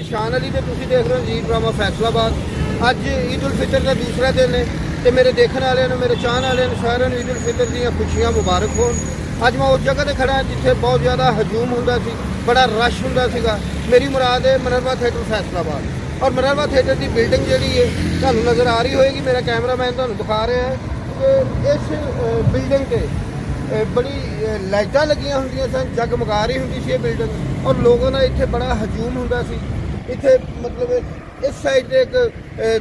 शान अली ते तुसीं देख रहे हो जी ड्रामा फैसलाबाद। अज ईद उल फितर का दूसरा दिन है तो मेरे देखने वाले मेरे चाहने वाले सारे ईद उल फितर दी खुशियां मुबारक होन। अज मैं उस जगह पर खड़ा जिथे बहुत ज़्यादा हजूम होंदा सी, बड़ा रश होंदा सीगा। मेरी मुराद है मिनरवा थिएटर फैसलाबाद। और मिनरवा थिएटर की बिल्डिंग जी है तुहानूं नज़र आ रही होएगी, मेरा कैमरामैन तुहानूं दिखा रहा है कि इस बिल्डिंग से बड़ी लाइटां लगियां होंदियां सन, जगमगा रही होंदी सी बिल्डिंग और लोगों का इत्थे बड़ा हजूम होंदा सी। इत्थे मतलब इस साइड एक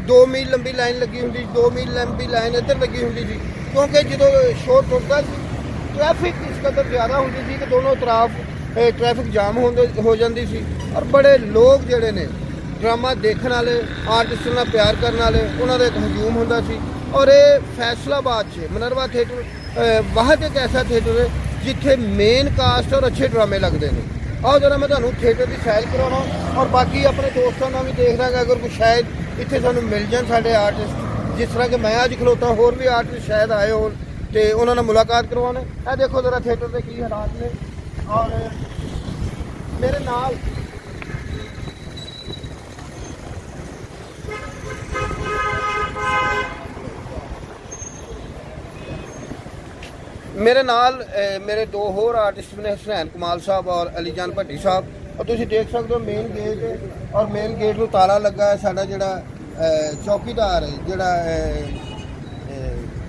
2 मील लंबी लाइन लगी होंदी, 2 मील लंबी लाइन इधर लगी होंदी सी, क्योंकि जो शोर टुटदा सी ट्रैफिक इस कदर ज़्यादा होंदी सी कि दोनों तरफ ट्रैफिक जाम हो जाती सी। और बड़े लोग जिहड़े ने ड्रामा देखने वाले आर्टिस्टां नाल प्यार करने वाले उन्होंने एक हजूम होंदा सी। और ये फैसलाबाद से मिनरवा थिएटर वाहद एक ऐसा थिएटर है जिथे मेन कास्ट और अच्छे ड्रामे लगते हैं। आओ जरा मैं तुहानूं थिएटर की सैर कराना और बाकी अपने दोस्तों का भी देख रहा अगर कुछ शायद इत्थे सानूं मिल जाए साडे आर्टिस्ट, जिस तरह के मैं अज खलोता होर भी आर्टिस्ट शायद आए हो तो उन्होंने मुलाकात करवाने। ये देखो जरा थिएटर के की हालात ने। और मेरे नाल मेरे दो होर आर्टिस्ट ने हुसैन कमाल साहब और अली जान भट्टी साहब। और तुम देख सकते हो मेन गेट और मेन गेट में ताला लगा है। साडा जिहड़ा चौकीदार है जिहड़ा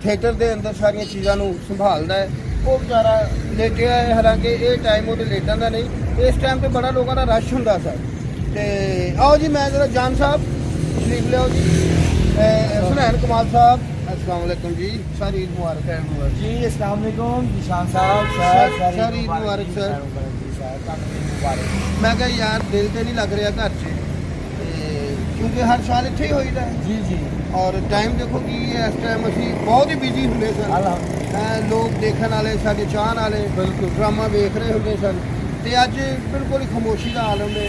थिएटर के अंदर सारिया चीज़ों संभालता है वो बेचारा लेटिया है। हालांकि ये टाइम वो लेटन का नहीं, इस टाइम पर बड़ा लोगों का रश होंदा सा। तो आओ जी मैं जरा जान साहब तशरीफ लियाओ जी। हुसैन कमाल साहब अस्सलाम वालेकुम जी, सारी ईद मुबारक है जी। अस्सलाम वालेकुम निशान साहब, सारी ईद मुबारक सर। मैं कहा यार दिल तो नहीं लग रहा घर से क्योंकि हर साल इत्थे ही होईदा है जी जी। और टाइम देखो कि इस टाइम असीं बहुत ही बिजी हुंदे सन, लोग देखने वाले साडे चाहण वाले बिल्कुल ड्रामा वेख रहे होंदे सन। तो अज बिल्कुल ही खामोशी का आलम है,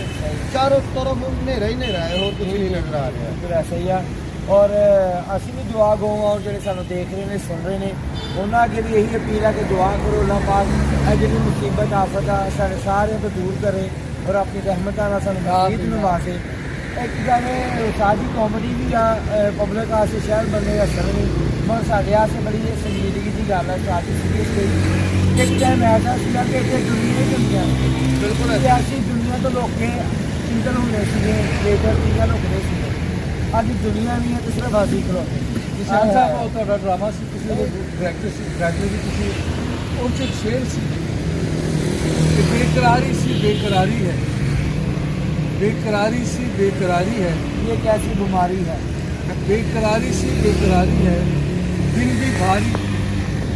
चारों तरफ हनेरा ही हनेरा है, होर कुछ नहीं नजर आ रहा। बिल्कुल ऐसा ही है। और असी भी दुआ गो और जो सानू देख रहे हैं सुन रहे हैं उन्होंने अगे भी यही अपील है कि दुआ करो अल्लाह पाक जी मुसीबत आफत सारे सारे तो दूर करे और अपनी रहमत सानू नवाजे। एक गाने साजी कॉमेडी भी आ पब्लिक आसे शहर बनने का असर नहीं मगर साढ़े आसे बड़ी संजीदगी की गल है। सारी सीरीज गई एक टाइम ऐसा सीगा कि इतने दुनिया ही दुनिया बिल्कुल ऐसी दुनिया तो लोग इंजन होंगे थिएटर टीका लुकते थे। अभी दुनिया नहीं है तो सिर्फ हाजी करो निशान साहब ਤੁਹਾਡਾ ਡਰਾਮਾ ਸੀ ਕਿਸੇ ਦੇ ਗ੍ਰੈਜੂਏਟ ਤੁਸੀਂ ਉਹ 'ਚ ਸ਼ੇਰ ਸੀ ਕਿ ਬੇਕਰਾਰੀ ਸੀ बेकरारी है, बेकरारी सी बेकरारी है, ये कैसी बीमारी है। बेकरारी सी बेकरारी है, दिन भी भारी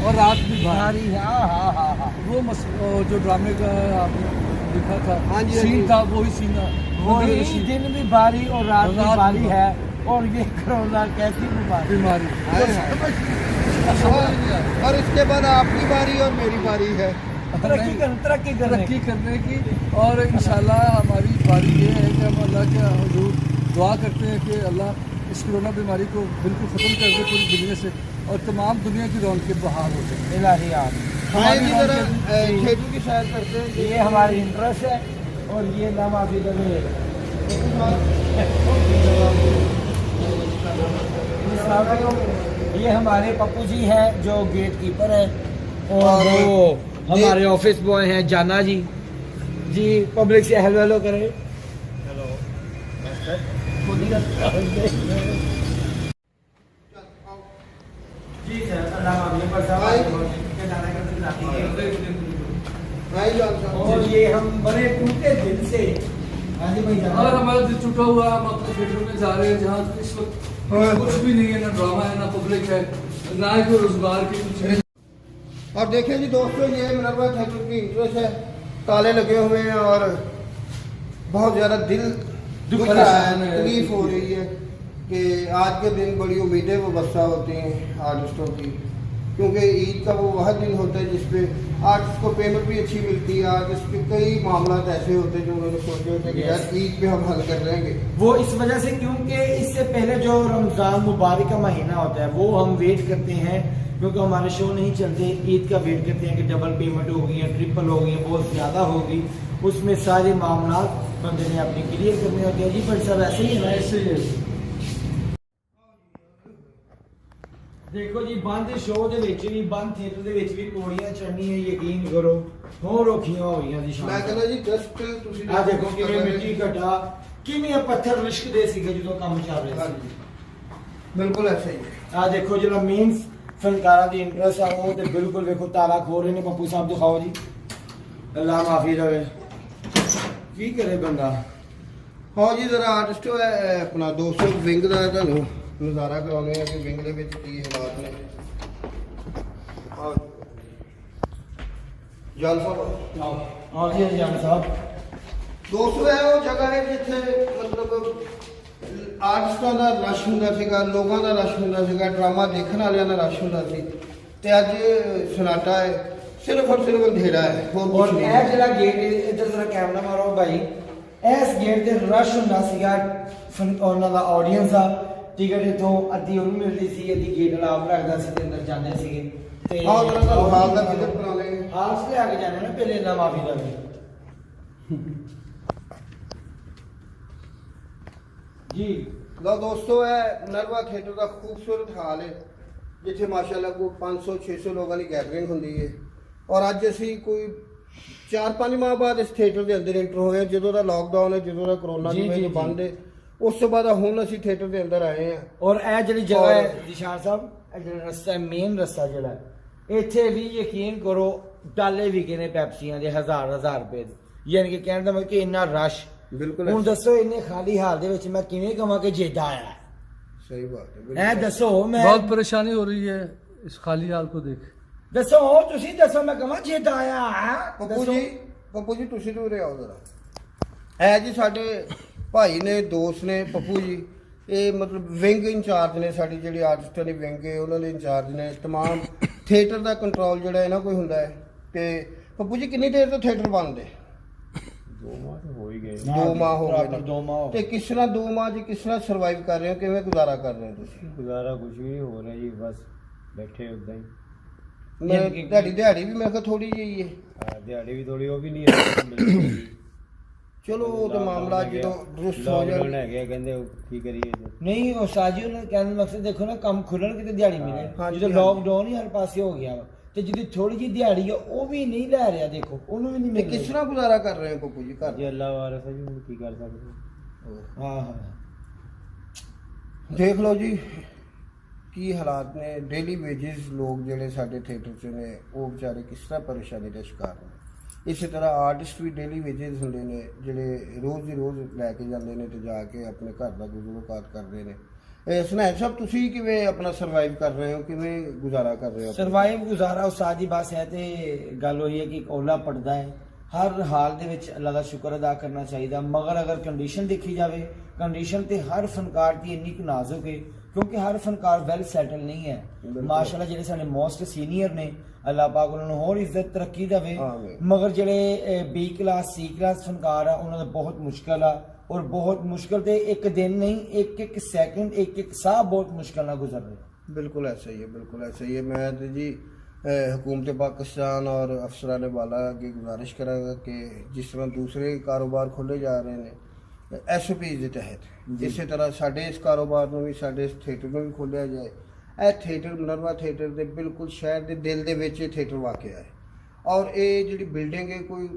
और रात भी भारी है। हाँ हाँ हाँ वो जो ड्रामे का आपने लिखा था हाँ जी, सीन था वही सीन वही दिन भी भारी और रात भी भारी है। और ये कोरोना कैसी बीमारी और इसके बाद आपकी बारी और मेरी बारी है तरक्की करने की। और इंशाल्लाह हमारी बारी ये है कि हम अल्लाह के हुजूर दुआ करते हैं कि अल्लाह इस कोरोना बीमारी को बिल्कुल ख़त्म कर दे पूरी दुनिया से और तमाम दुनिया की रौनकें बहाल हो जाए। इलाही आप थिएटर की सैर करते हैं, ये हमारी इंटरेस्ट है। और ये नाम आप ये हमारे पप्पू जी हैं जो गेट कीपर है और वो हमारे ऑफिस बॉय हैं जाना जी। जी पब्लिक से हेलो हेलो करें। हेलो जी सर और ये हम बड़े टूटे दिल से और हमारा दिल टूटा हुआ हम अपने थिएटर में जा रहे हैं जहाँ इस वक्त कुछ भी नहीं है, ना ड्रामा है ना पब्लिक है ना ही कोई रोजगार की कुछ है। और देखिए जी दोस्तों ये मिनरवा थिएटर की इंट्रेस्ट है, ताले लगे हुए हैं और बहुत ज़्यादा दिल दुख रहा है, तकलीफ हो रही है कि आज के दिन बड़ी उम्मीदें वाबस्ता होती हैं आर्टिस्टों की, क्योंकि ईद का वो वह दिन होता है जिसपे आर्टिस्ट को पेमेंट भी अच्छी मिलती है। आर्टिस्ट के कई मामला ऐसे होते हैं जो उन्होंने सोचे होते हैं कि यार ईद पे हम हल कर लेंगे। वो इस वजह से क्योंकि इससे पहले जो रमज़ान मुबारक का महीना होता है वो हम वेट करते हैं क्योंकि हमारे शो नहीं चलते। ईद का वेट करते हैं कि डबल पेमेंट होगी या ट्रिपल होगी, बहुत ज़्यादा होगी, उसमें सारे मामला बंदे ने अपनी क्लियर करनी होती है जी, पर सब ऐसे ही है ना। ऐसे ही है। देखो जी बंद शो दे विच भी बंद थिएटर दे विच भी पौड़ियां चढ़नियां यकीन करो होर औखियां हो गईਆਂ जी। ਮੈਂ ਕਹਿੰਦਾ ਜੀ ਜਸਟ ਤੁਸੀਂ ਆ ਦੇਖੋ ਕਿਵੇਂ ਮਿੱਟੀ ਘਟਾ ਕਿਵੇਂ ਪੱਥਰ ਲਿਸ਼ਕਦੇ ਸੀਗੇ ਜਦੋਂ ਕੰਮ ਚੱਲ ਰਿਹਾ ਸੀ। ਬਿਲਕੁਲ ਐਸਾ ਹੀ ਹੈ। ਆ ਦੇਖੋ ਜਿਹੜਾ ਮੀਨਸ ਫਨਕਾਰਾਂ ਦੀ ਇੰਟਰਸਟ ਆ ਉਹ ਤੇ ਬਿਲਕੁਲ ਵੇਖੋ ਤਾਲਾ ਖੋਲ ਰਹੇ ਨੇ। ਪੱਪੂ ਸਾਹਿਬ ਦਿਖਾਓ ਜੀ, ਅੱਲਾ ਮਾਫੀ ਰਵੇ, ਕੀ ਕਰੇ ਬੰਦਾ। ਹਾਂ ਜੀ ਜ਼ਰਾ ਆਰਟਿਸਟ ਆਪਣਾ 200 ਵਿੰਗ ਦਾ ਤੁਹਾਨੂੰ ਨਜ਼ਾਰਾ ਕਰਾਉਂਦੇ ਆ ਕਿ ਵਿੰਗ ਦੇ ਵਿੱਚ ਕੀ ਹਾਲਾਤ ਨੇ। ਜਲ ਸਾਹਿਬ ਹਾਂ ਜੀ ਜਾਨ ਸਾਹਿਬ, 200 ਹੈ ਉਹ ਜਗ੍ਹਾ ਹੈ ਜਿੱਥੇ ਮਤਲਬ ਆਰਟਿਸਟਾਂ ਦਾ ਰਸ਼ ਹੁੰਦਾ ਸੀਗਾ, ਲੋਕਾਂ ਦਾ ਰਸ਼ ਹੁੰਦਾ ਸੀਗਾ, ਡਰਾਮਾ ਦੇਖਣ ਵਾਲਿਆਂ ਦਾ ਰਸ਼ ਹੁੰਦਾ ਸੀ। ਤੇ ਅੱਜ ਸਨਾਟਾ ਹੈ, ਸਿਰਫ ਔਰ ਸਿਰਫ ਅੰਧੇਰਾ ਹੈ, ਹੋਰ ਔਰ ਕੁਝ ਨਹੀਂ ਇਹ ਜਿਹੜਾ ਗੇਟ ਇੱਧਰ ਜ਼ਰਾ ਕੈਮਰਾ ਮਾਰੋ ਭਾਈ, ਇਸ ਗੇਟ ਤੇ ਰਸ਼ ਹੁੰਦਾ ਸੀਗਾ ਉਹਨਾਂ ਦਾ ਆਡੀਅנס ਦਾ। ਟਿਕਟ ਇਥੋਂ ਅੱਧੀ ਉਹਨੂੰ ਮਿਲਦੀ ਸੀ, ਅੱਧੀ ਗੇਟ ਵਾਲਾ ਆਪ ਰੱਖਦਾ ਸੀ ਤੇ ਅੰਦਰ ਜਾਂਦੇ ਸੀਗੇ। ਤੇ ਹਾਂ ਜਰਾ ਤੁਹਾਨੂੰ ਹਾਲ ਦਾ ਫਿਕਰ ਕਰਾ ਲੈਂਗੇ। ਹਾਲ ਸੇ ਆ ਕੇ ਜਾਣੇ ਨਾ ਪਹਿਲੇ ਅੱਲਾ ਮਾਫੀ ਦੇਵੇ ਜੀ। ਲਓ ਦੋਸਤੋ, ਇਹ ਨਰਵਾ ਥੀਏਟਰ ਦਾ ਖੂਬਸੂਰਤ ਹਾਲ ਹੈ ਜਿੱਥੇ ਮਾਸ਼ਾਅੱਲਾ ਕੋਈ 500-600 ਲੋਕਾਂ ਦੀ ਗੈਦਰਿੰਗ ਹੁੰਦੀ ਹੈ। ਔਰ ਅੱਜ ਅਸੀਂ ਕੋਈ 4-5 ਮਾਹ ਬਾਅਦ ਇਸ ਥੀਏਟਰ ਦੇ ਅੰਦਰ ਐਂਟਰ ਹੋਏ ਹਾਂ। ਜਦੋਂ ਦਾ ਲਾਕਡਾਊਨ ਹੈ, ਜਦੋਂ ਦਾ ਕਰੋਨਾ ਦੀ ਵਜ੍ਹਾ ਬੰਦ ਹੈ, ਉਸ ਤੋਂ ਬਾਅਦ ਹੁਣ ਅਸੀਂ ਥੀਏਟਰ ਦੇ ਅੰਦਰ ਆਏ ਹਾਂ। ਔਰ ਇਹ ਜਿਹੜੀ ਜਗ੍ਹਾ ਹੈ ਨਿਸ਼ਾਨ ਸਾਹਿਬ, ਇਹ ਜਿਹੜਾ ਰਸਤਾ ਹੈ ਮੇਨ ਰਸਤਾ ਜਿਹੜਾ ਇੱਥੇ ਵੀ ਯਕੀਨ ਕਰੋ ਡਾਲੇ ਵੀ ਕਿਨੇ ਪੈਪਸੀਆਂ ਦੇ 1000 ਰੁਪਏ ਦੇ, ਯਾਨੀ ਕਿ ਕਹਿਣ ਦਾ ਮਤਲਬ ਕਿ ਇੰਨਾ ਰਸ਼। ਬਿਲਕੁਲ ਹੁਣ ਦੱਸੋ ਇੰਨੇ ਖਾਲੀ ਹਾਲ ਦੇ ਵਿੱਚ ਮੈਂ ਕਿਵੇਂ ਕਹਾਂ ਕਿ ਜੇਦਾ ਆਇਆ। ਸਹੀ ਬਾਤ ਹੈ, ਇਹ ਦੱਸੋ ਮੈਂ बहुत परेशानी हो रही है इस खाली हाल को देख। ਦੱਸੋ ਤੁਸੀਂ ਦੱਸੋ ਮੈਂ ਕਹਾਂ ਜੇਦਾ ਆਇਆ। ਪੱਪੂ ਜੀ ਤੁਸੀਂ ਤਾਂ ਉਰੇ ਆਓ ਜ਼ਰਾ। ਇਹ ਜੀ ਸਾਡੇ ਭਾਈ ਨੇ, ਦੋਸਤ ਨੇ ਪੱਪੂ ਜੀ। ਇਹ ਮਤਲਬ ਵਿੰਗ ਇੰਚਾਰਜ ਨੇ, ਸਾਡੀ ਜਿਹੜੀ ਆਰਟਿਸਟਾਂ ਦੀ ਵਿੰਗ ਹੈ ਉਹਨਾਂ ਦੇ ਇੰਚਾਰਜ ਨੇ। ਤਮਾਮ ਥੀਏਟਰ ਦਾ ਕੰਟਰੋਲ ਜਿਹੜਾ ਇਹਨਾਂ ਕੋਈ ਹੁੰਦਾ ਹੈ। ਤੇ ਪੱਪੂ ਜੀ ਕਿੰਨੀ ਦੇਰ ਤੋਂ ਥੀਏਟਰ ਬੰਦ ਹੈ? 2 ਮਾਹ ਹੋ ਹੀ ਗਏ। 2 ਮਾਹ ਹੋ ਗਏ ਨੇ। 2 ਮਾਹ ਤੇ ਕਿਸ ਤਰ੍ਹਾਂ 2 ਮਾਹ ਜੀ ਕਿਸ ਤਰ੍ਹਾਂ ਸਰਵਾਈਵ ਕਰ ਰਹੇ ਹੋ, ਕਿਵੇਂ ਗੁਜ਼ਾਰਾ ਕਰ ਰਹੇ ਹੋ ਤੁਸੀਂ? ਗੁਜ਼ਾਰਾ ਕੁਝ ਵੀ ਨਹੀਂ ਹੋ ਰਿਹਾ ਜੀ, ਬਸ ਬੈਠੇ ਉਦਾਂ ਹੀ। ਤੁਹਾਡੀ ਦਿਹਾੜੀ ਵੀ ਮੇਰੇ ਕੋਲ ਥੋੜੀ ਜਿਹੀ ਹੈ। ਦਿਹਾੜੀ ਵੀ ਥੋੜੀ, ਉਹ ਵੀ ਨਹੀਂ ਹੈ। ਚਲੋ ਉਹ ਤਾਂ ਮਾਮਲਾ ਜਦੋਂ ਦਰੁਸਤ ਹੋ ਲਾਕਡਾਊਨ ਜਾਏ। ਹੈਗੇ ਕਹਿੰਦੇ ਕੀ ਕਰੀਏ ਨਹੀਂ। ਉਹ ਸਾਜੀ ਉਹਨਾਂ ਕਹਿਣ ਦਾ ਮਕਸਦ ਦੇਖੋ ਨਾ, ਕੰਮ ਖੁੱਲਣ ਕਿਤੇ ਦਿਹਾੜੀ ਮਿਲੇ। ਹਾਂਜੀ, ਜਦੋਂ ਲਾਕਡਾਊਨ ਹੀ ਹਰ ਪਾਸੇ ਹੋ ਗਿਆ ਵਾ ਤੇ ਜਿਹਦੀ ਥੋੜੀ ਜਿਹੀ ਦਿਹਾੜੀ ਆ ਉਹ ਵੀ ਨਹੀਂ ਲੈ ਰਿਹਾ, ਦੇਖੋ ਉਹਨੂੰ ਵੀ ਨਹੀਂ ਤੇ ਮਿਲ ਕਿਸ ਤਰ੍ਹਾਂ ਗੁਜ਼ਾਰਾ ਕਰ ਰਹੇ ਹੋ ਪੱਪੂ ਜੀ ਘਰ? ਜੀ ਅੱਲਾ ਵਾਰਸ ਹੈ ਜੀ, ਹੁਣ ਕੀ ਕਰ ਸਕਦੇ। ਹਾਂ ਹਾਂ ਦੇਖ ਲਓ ਜੀ ਕੀ ਹਾਲਾਤ ਨੇ। ਡੇਲੀ ਵੇਜਸ ਲੋਕ ਜਿਹੜੇ ਸਾਡੇ ਥੀਏਟਰ 'ਚ ਨੇ ਉਹ ਵਿਚਾਰੇ ਕਿਸ ਤਰ੍ਹਾਂ ਪਰੇਸ਼ਾਨੀ ਦਾ ਸ਼ਿਕਾਰ ਨੇ। ਇਸੇ ਤਰ੍ਹਾਂ ਆਰਟਿਸਟ ਵੀ ਡੇਲੀ ਵੇਜਸ ਹੁੰਦੇ ਨੇ ਜਿਹੜੇ ਰੋਜ਼ ਦੀ ਰੋਜ਼ ਲੈ ਕੇ ਜਾਂਦੇ ਨੇ ਤੇ ਜਾ ਕੇ ਆਪਣੇ ਘਰ ਦਾ ਗੁਜ਼ਾਰਾ ਕਰਦੇ ਨੇ। ਸੁਨੈਬ ਸਾਹਿਬ ਤੁਸੀਂ ਕਿਵੇਂ ਆਪਣਾ ਸਰਵਾਈਵ ਕਰ ਰਹੇ ਹੋ, ਕਿਵੇਂ ਗੁਜ਼ਾਰਾ ਕਰ ਰਹੇ ਹੋ? ਸਰਵਾਈਵ ਗੁਜ਼ਾਰਾ ਉਸਤਾਦੀ ਬਸ ਹੈ ਤੇ ਗੱਲ ਹੋਈ ਹੈ ਕਿ ਔਲਾ ਪੜਦਾ ਹੈ। ਹਰ ਹਾਲ ਦੇ ਵਿੱਚ ਅੱਲਾ ਦਾ ਸ਼ੁਕਰ ਅਦਾ ਕਰਨਾ ਚਾਹੀਦਾ। ਮਗਰ ਅਗਰ ਕੰਡੀਸ਼ਨ ਦੇਖੀ ਜਾਵੇ, ਕੰਡੀਸ਼ਨ ਤੇ ਹਰ ਫਨਕਾਰ ਦੀ ਇੰਨੀ ਕੁ ਨਾਜ਼ੁਕ ਹੈ ਕਿਉਂਕਿ ਹਰ ਫਨਕਾਰ ਵੈਲ ਸੈਟਲ ਨਹੀਂ ਹੈ। ਮਾਸ਼ਾਅੱਲਾ ਜਿਹੜੇ ਸਾਡੇ ਮੋਸਟ ਸੀਨੀਅਰ ਨੇ, ਅੱਲਾਹ ਪਾਕ ਉਹਨਾਂ ਨੂੰ ਹੋਰ ਇੱਜ਼ਤ ਤਰੱਕੀ ਦੇਵੇ। ਮਗਰ ਜਿਹੜੇ B ਕਲਾਸ C ਕਲਾਸ ਫਨਕਾਰ ਆ ਉਹਨਾਂ ਦਾ ਬਹੁਤ ਮੁਸ਼ਕਲ ਆ। ਔਰ ਬਹੁਤ ਮੁਸ਼ਕਲ ਤੇ ਇੱਕ ਦਿਨ नहीं, एक सेकंड, एक साह बहुत मुश्किल ना गुजर रहे। बिल्कुल ऐसा ही है, बिल्कुल ऐसा ही है। मैं तो जी हुकूमत पाकिस्तान और अफसरान वाला की गुजारिश करांगा कि जिस तरह दूसरे कारोबार खोले जा रहे हैं SOP के तहत, इस तरह साढ़े इस कारोबार में भी, साढ़े इस थिएटर में भी खोलिया जाए। ਇਹ ਥੀਏਟਰ ਨਰਵਾ ਥੀਏਟਰ ਦੇ ਬਿਲਕੁਲ ਸ਼ਹਿਰ ਦੇ ਦਿਲ ਦੇ ਵਿੱਚ ਇਹ ਥੀਏਟਰ ਵਾਕਿਆ ਹੈ। ਔਰ ਇਹ ਜਿਹੜੀ ਬਿਲਡਿੰਗ ਹੈ ਕੋਈ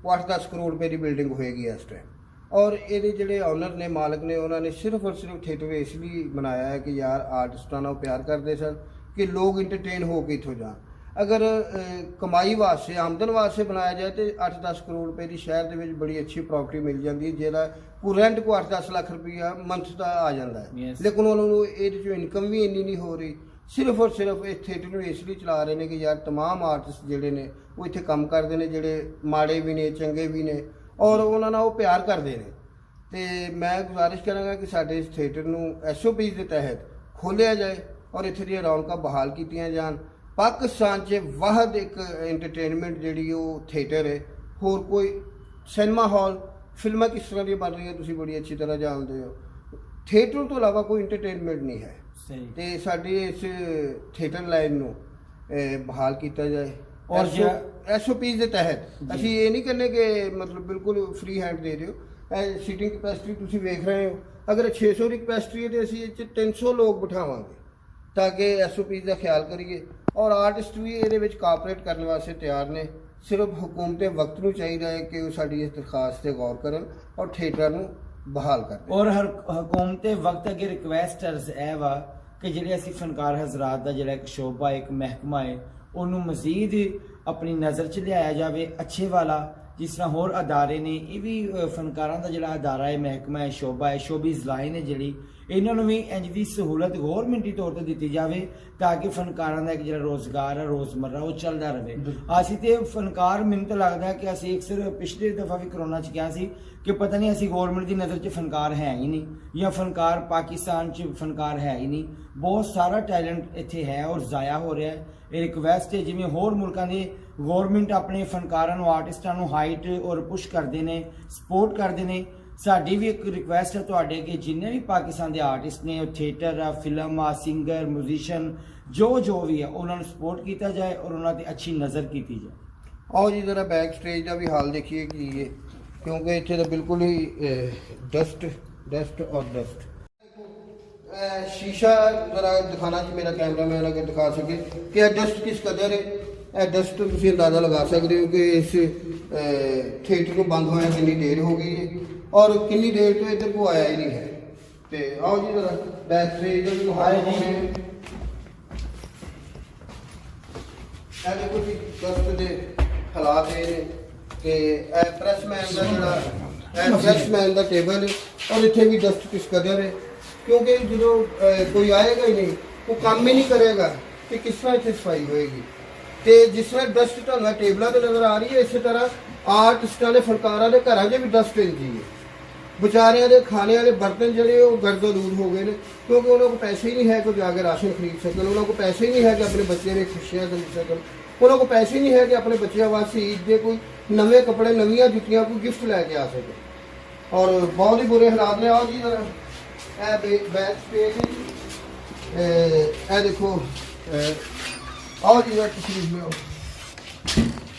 8-10 ਕਰੋੜ ਰੁਪਏ ਦੀ ਬਿਲਡਿੰਗ ਹੋਏਗੀ ਇਸ ਟਾਈਮ। ਔਰ ਇਹਦੇ ਜਿਹੜੇ ਓਨਰ ਨੇ, ਮਾਲਕ ਨੇ, ਉਹਨਾਂ ਨੇ ਸਿਰਫ ਔਰ ਸਿਰਫ ਥੀਏਟਰ ਇਸ ਲਈ ਬਣਾਇਆ ਹੈ ਕਿ ਯਾਰ ਆਰਟਿਸਟਾਂ ਨਾਲ ਪਿਆਰ ਕਰਦੇ ਸਨ ਕਿ ਲੋਕ ਇੰਟਰਟੇਨ ਹੋ ਕੇ ਇੱਥੋਂ ਜਾਣ। ਅਗਰ ਕਮਾਈ ਵਾਸਤੇ, ਆਮਦਨ ਵਾਸਤੇ ਬਣਾਇਆ ਜਾਏ ਤੇ 8-10 ਕਰੋੜ ਰੁਪਏ ਦੀ ਸ਼ਹਿਰ ਦੇ ਵਿੱਚ ਬੜੀ ਅੱਛੀ ਪ੍ਰਾਪਰਟੀ ਮਿਲ ਜਾਂਦੀ ਹੈ ਜਿਹੜਾ ਕੋਈ ਰੈਂਟ ਕੋ 8-10 ਲੱਖ ਰੁਪਈਆ ਮੰਥ ਦਾ ਆ ਜਾਂਦਾ ਹੈ। ਲੇਕਿਨ ਉਹਨਾਂ ਨੂੰ ਇਹਦੇ 'ਚੋਂ ਇਨਕਮ ਵੀ ਇੰਨੀ ਨਹੀਂ ਹੋ ਰਹੀ। ਸਿਰਫ ਔਰ ਸਿਰਫ ਇਸ ਥੀਏਟਰ ਨੂੰ ਇਸ ਲਈ ਚਲਾ ਰਹੇ ਨੇ ਕਿ ਯਾਰ ਤਮਾਮ ਆਰਟਿਸਟ ਜਿਹੜੇ ਨੇ ਉਹ ਇੱਥੇ ਕੰਮ ਕਰਦੇ ਨੇ, ਜਿਹੜੇ ਮਾੜੇ ਵੀ ਨੇ, ਚੰਗੇ ਵੀ ਨੇ, ਔਰ ਉਹਨਾਂ ਨਾਲ ਉਹ ਪਿਆਰ ਕਰਦੇ ਨੇ। ਤੇ ਮੈਂ ਗੁਜ਼ਾਰਿਸ਼ ਕਰਾਂਗਾ ਕਿ ਸਾਡੇ ਇਸ ਥੀਏਟਰ ਨੂੰ SOP ਦੇ ਤਹਿਤ ਖੋਲ੍ਹਿਆ ਜਾਏ ਔਰ ਇੱਥੇ ਦੀਆਂ ਰੌਣਕਾਂ ਬਹਾਲ ਕੀਤੀਆਂ ਜਾਣ। ਪਾਕਿਸਤਾਨ 'ਚ ਵਾਹਦ ਇੱਕ ਐਂਟਰਟੇਨਮੈਂਟ ਜਿਹੜੀ ਉਹ ਥੀਏਟਰ ਹੈ। ਹੋਰ ਕੋਈ ਸਿਨੇਮਾ ਹਾਲ, ਫਿਲਮਾਂ ਕਿਸ ਤਰ੍ਹਾਂ ਦੀਆਂ ਬਣ ਰਹੀਆਂ ਤੁਸੀਂ ਬੜੀ ਅੱਛੀ ਤਰ੍ਹਾਂ ਜਾਣਦੇ ਹੋ। ਥੀਏਟਰ ਤੋਂ ਇਲਾਵਾ ਕੋਈ ਐਂਟਰਟੇਨਮੈਂਟ ਨਹੀਂ ਹੈ। ਤੇ ਸਾਡੀ ਇਸ ਥੀਏਟਰ ਲਾਈਨ ਨੂੰ ਬਹਾਲ ਕੀਤਾ ਜਾਏ ਔਰ SOP ਦੇ ਤਹਿਤ। ਅਸੀਂ ਇਹ ਨਹੀਂ ਕਹਿੰਦੇ ਕਿ ਮਤਲਬ ਬਿਲਕੁਲ ਫ੍ਰੀ ਹੈਂਡ ਦੇ ਦਿਓ। ਇਹ ਸੀਟਿੰਗ ਕਪੈਸਿਟੀ ਤੁਸੀਂ ਵੇਖ ਰਹੇ ਹੋ, ਅਗਰ 600 ਦੀ ਕਪੈਸਿਟੀ ਹੈ ਤੇ ਅਸੀਂ ਇਹ 'ਚ 300 ਲੋਕ ਬਿਠਾਵਾਂਗੇ ਤਾਂ ਕਿ SOP ਦਾ ਖਿਆਲ ਕਰੀਏ। ਔਰ ਆਰਟਿਸਟ ਵੀ ਇਹਦੇ ਵਿੱਚ ਕਾਪਰੇਟ ਕਰਨ ਵਾਸਤੇ ਤਿਆਰ ਨੇ। ਸਿਰਫ ਹਕੂਮਤ ਵਕਤ ਨੂੰ ਚਾਹੀਦਾ ਹੈ ਕਿ ਉਹ ਸਾਡੀ ਇਸ ਦਰਖਾਸਤ ਤੇ ਗੌਰ ਕਰਨ ਔਰ ਥੀਏਟਰਾਂ ਨੂੰ ਬਹਾਲ ਕਰ ਦੇਣ। ਔਰ ਹਕੂਮਤ ਵਕਤ ਅੱਗੇ ਰਿਕਵੈਸਟ ਇਹ ਵਾ ਕਿ ਜਿਹੜੇ ਅਸੀਂ ਫਨਕਾਰ ਹਜ਼ਰਾਤ ਦਾ ਜਿਹੜਾ ਇੱਕ ਸ਼ੋਭਾ ਇੱਕ ਮਹਿਕਮਾ ਹੈ ਉਹਨੂੰ ਮਜ਼ੀਦ ਆਪਣੀ ਨਜ਼ਰ 'ਚ ਲਿਆਇਆ ਜਾਵੇ ਅੱਛੇ ਵਾਲਾ। ਜਿਸ ਤਰ੍ਹਾਂ ਹੋਰ ਅਦਾਰੇ ਨੇ, ਇਹ ਵੀ ਫਨਕਾਰਾਂ ਦਾ ਜਿਹੜਾ ਅਦਾਰਾ ਹੈ, ਮਹਿਕਮਾ ਹੈ, ਸ਼ੋਭਾ ਹੈ, ਸ਼ੋਬੀਜ਼ ਲਾਈਨ ਹੈ ਜਿਹੜੀ, ਇਹਨਾਂ ਨੂੰ ਵੀ ਇੰਜ ਦੀ ਸਹੂਲਤ ਗੌਰਮੈਂਟੀ ਤੌਰ ਤੇ ਦਿੱਤੀ ਜਾਵੇ ਤਾਂ ਕਿ ਫਨਕਾਰਾਂ ਦਾ ਇੱਕ ਜਿਹੜਾ ਰੋਜ਼ਗਾਰ ਹੈ ਰੋਜ਼ਮर्रा ਉਹ ਚੱਲਦਾ ਰਹੇ। ਅਸੀਂ ਤੇ ਫਨਕਾਰ, ਮੈਨੂੰ ਤਾਂ ਲੱਗਦਾ ਕਿ ਅਸੀਂ ਅਕਸਰ ਪਿਛਲੇ ਦਫਾ ਵੀ ਕਰੋਨਾ 'ਚ ਕਿਹਾ ਸੀ ਕਿ ਪਤਾ ਨਹੀਂ ਅਸੀਂ ਗੌਰਮੈਂਟ ਦੀ ਨਜ਼ਰ 'ਚ ਫਨਕਾਰ ਹੈ ਹੀ ਨਹੀਂ, ਜਾਂ ਫਨਕਾਰ ਪਾਕਿਸਤਾਨ 'ਚ ਫਨਕਾਰ ਹੈ ਹੀ ਨਹੀਂ। ਬਹੁਤ ਸਾਰਾ ਟੈਲੈਂਟ ਇੱਥੇ ਹੈ ਔਰ ਜ਼ਾਇਆ ਹੋ ਰਿਹਾ ਹੈ। ਇਹ ਰਿਕਵੈਸਟ ਹੈ, ਜਿਵੇਂ ਹੋਰ ਮੁਲਕਾਂ ਦੇ ਗੌਰਮੈਂਟ ਆਪਣੇ ਫਨਕਾਰਾਂ ਨੂੰ, ਆਰਟਿਸਟਾਂ ਨੂੰ ਹਾਈਟ ਔਰ ਪੁਸ਼ ਕਰਦੇ ਨੇ, ਸਪੋਰਟ ਕਰਦੇ ਨੇ, ਸਾਡੀ ਵੀ ਇੱਕ ਰਿਕਵੈਸਟ ਹੈ ਤੁਹਾਡੇ ਕਿ ਜਿੰਨੇ ਵੀ ਪਾਕਿਸਤਾਨ ਦੇ ਆਰਟਿਸਟ ਨੇ, ਉਹ ਥੀਏਟਰ ਆ, ਫਿਲਮ ਆ, ਸਿੰਗਰ, ਮਿਊਜ਼ੀਸ਼ੀਅਨ ਜੋ ਵੀ ਹੈ, ਉਹਨਾਂ ਨੂੰ ਸਪੋਰਟ ਕੀਤਾ ਜਾਏ ਔਰ ਉਹਨਾਂ ਤੇ ਅੱਛੀ ਨਜ਼ਰ ਕੀਤੀ ਜਾਏ। ਆਓ ਜੀ ਜ਼ਰਾ ਬੈਕ ਸਟੇਜ ਦਾ ਵੀ ਹਾਲ ਦੇਖੀਏ ਕੀ ਹੈ, ਕਿਉਂਕਿ ਇੱਥੇ ਤਾਂ ਬਿਲਕੁਲ ਹੀ ਡਸਟ ਔਰ ਡਸਟ। शीशा जरा दिखाना जी, मेरा कैमरा मैन अगर दिखा सके कि यह डस्ट किस कदर है। यह डस्ट तुम अंदाज़ा लगा सकते हो कि इस थिएटर को बंद होया कितनी देर हो गई है और कितनी देर तो इधर को आया ही नहीं है। तो आओ जी जरा बैक स्टेज देखो जी, डस्ट के हालात ये ने कि प्रैसमैन का जोड़ा प्रैसमैन का टेबल है और इतने भी डस्ट किस कदर है, क्योंकि जो कोई आएगा ही नहीं, वो काम ही नहीं करेगा कि किस तरह इतनी सफाई होएगी। तो जिस तरह डस्ट तुहानू टेबलों पर नज़र आ रही है, इस तरह आर्टिस्टां ने फनकारां दे घरां 'च भी डस्ट पैंदी है। बेचारियां दे खाने वाले बर्तन जिहड़े वो गर्दो दूर हो गए हैं, क्योंकि उन्होंने को पैसे ही नहीं है कि जाके राशन खरीद सकन, उन्होंने को पैसे ही नहीं है कि अपने बच्चे ने खुशियां खरीद सकन, उन्होंने को पैसे ही नहीं है कि अपने बच्चों वास्ते ईद के कोई नवे कपड़े, नवियां जुत्तियां, कोई गिफ्ट लैके आ सके। और बहुत ही बुरे हालात ने। आओ जी जरा बैक स्पेस देखो, आओ जी तशरीफ लो।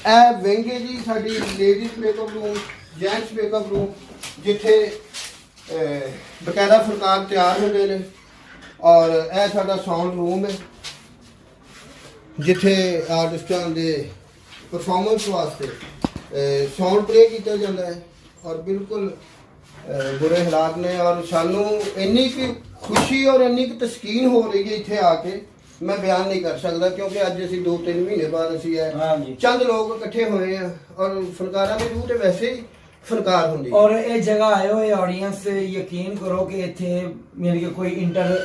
ਇਹ ਵਿੰਗ ਹੈ ਜੀ ਸਾਡੀ ladies makeup room, gents makeup room, ਜਿੱਥੇ ਬਕਾਇਦਾ ਫਨਕਾਰ ਤਿਆਰ ਹੁੰਦੇ ਨੇ। ਔਰ ਇਹ ਸਾਡਾ ਸਾਊਂਡ ਰੂਮ ਹੈ ਜਿੱਥੇ ਆਰਟਿਸਟਾਂ ਦੇ ਪਰਫਾਰਮੈਂਸ ਵਾਸਤੇ ਸਾਊਂਡ ਪਲੇ ਕੀਤਾ ਜਾਂਦਾ ਹੈ। ਔਰ ਬਿਲਕੁਲ बुरे हालात ने और सानू इन्नी की खुशी और इन्नी की तस्कीन हो रही है इतने आके, मैं बयान नहीं कर सकता, क्योंकि अज असी 2-3 महीने बाद असी चंद लोग इकट्ठे हुए हैं और फनकारा की रूह तो वैसे ही फनकार होंगी। और ये जगह आए हुए ऑडियंस यकीन करो कि इतने मेरे के कोई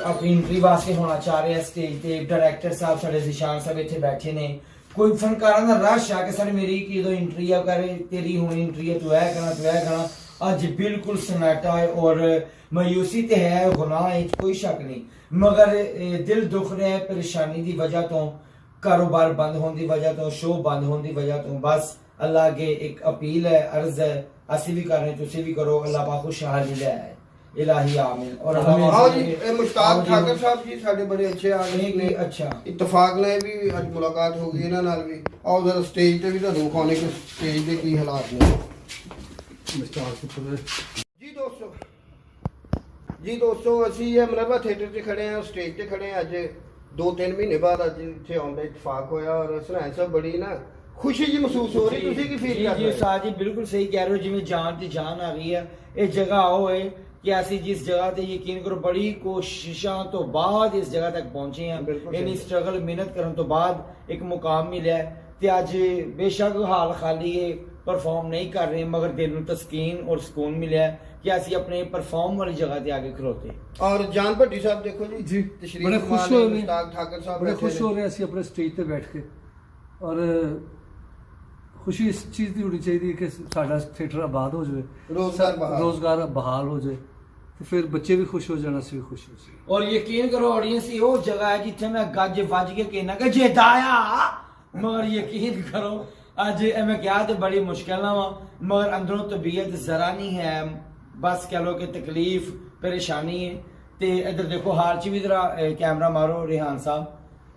अपनी एंट्री वास्ते होना चाह रहे हैं स्टेज पे, डायरेक्टर साहब साढ़े जिशान साहब इतने बैठे ने, कोई फनकारा का रश आके सर मेरी की तो एंट्री आ करे, तेरी होनी एंट्री है, तू है करना अज बिल्कुल सन्नाटा है और मायूसी तो है, गुनाह है, कोई शक नहीं, मगर दिल दुख रहा है परेशानी की वजह तो, कारोबार बंद होने की वजह तो, शो बंद होने की वजह तो। बस अल्लाह के एक अपील है, अर्ज है, असी भी कर रहे हैं, तुसी भी करो, अल्लाह पाक खुशहाली दे इलाही आमीन। और आओ जी मुश्ताक ठाकर साहब जी साडे बड़े अच्छे आदमी ने, अच्छा इत्तेफाक ने भी अज मुलाकात हो गई इन्हां नाल भी। आओ जरा स्टेज ते भी तुहानू विखाउने कि स्टेज दे की हालात ने। जी दोस्तों असी मिनरवा थिएटर से खड़े हैं, स्टेज से खड़े हैं। अज 2-3 महीने बाद अज इत्थे आउण दा इत्तेफाक होया और सरहैन साहब बड़ी ना खुशी जी महसूस हो रही। तुसीं की फील कर रहे हो? उस्ताद जी बिल्कुल सही कह रहे हो, जिवें जान ते जान आ गई है। ये जगह आओ है कि असी जिस जगह ते यकीन करो बड़ी कोशिशों तो बाद इस जगह तक पहुंचे हैं, इन्नी स्ट्रगल मेहनत करने तो बाद एक मुकाम मिला है। ते अज बेशक हाल खाली है, परफॉर्म नहीं कर रहे, मगर दिल में तस्कीन और सुकून मिला है कि असी अपने परफॉर्म वाली जगह ते आगे खलोते। और जान भट्टी साहब देखो जी बड़े खुश हो रहे, ठाकर साहब बड़े खुश हो रहे असी अपने स्टेज पे बैठ के। और खुशी इस चीज़ की होनी चाहिए कि साडा थिएटर आबाद हो जाए, रोजगार बहाल हो जाए, तो फिर बच्चे भी खुश हो जाना, असी भी खुश हो जाए। और यकीन करो ऑडियंस ये वो जगह है जिथे मैं गज वज के कहना कि जेदाया, मगर यकीन करो अज मैं क्या तो बड़ी मुश्किल ना वा, मगर अंदरों तबीयत जरा नहीं है, बस कह लो कि तकलीफ परेशानी है। तो इधर देखो हाल च भी जरा कैमरा मारो रेहान साहब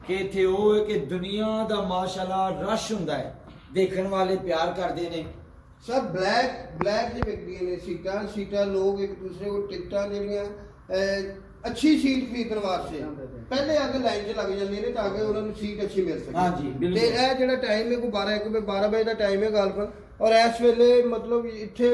कि इतने वो है कि दुनिया का माशाल्लाह रश हुंदा है, देखने वाले प्यार करते हैं ਸਰ ਬਲੈਕ ਜੀ ਵਿਕਦੀਆਂ ਨੇ ਸੀਟਾਂ ਲੋਕ ਇੱਕ ਦੂਸਰੇ ਕੋਲ ਟਿਕਟਾਂ ਜਿਹੜੀਆਂ ਅੱਛੀ ਸੀਟ ਖਰੀਦਣ ਵਾਸਤੇ ਪਹਿਲੇ ਆ ਕੇ ਲਾਈਨ 'ਚ ਲੱਗ ਜਾਂਦੇ ਨੇ ਤਾਂ ਕਿ ਉਹਨਾਂ ਨੂੰ ਸੀਟ ਅੱਛੀ ਮਿਲ ਸਕੇ। ਹਾਂਜੀ, ਬਿਲਕੁਲ। ਤੇ ਇਹ ਜਿਹੜਾ ਟਾਈਮ ਹੈ ਕੋਈ 12 ਵਜੇ ਦਾ ਟਾਈਮ ਹੈ ਗਲਪਨ, ਔਰ ਇਸ ਵੇਲੇ ਮਤਲਬ ਇੱਥੇ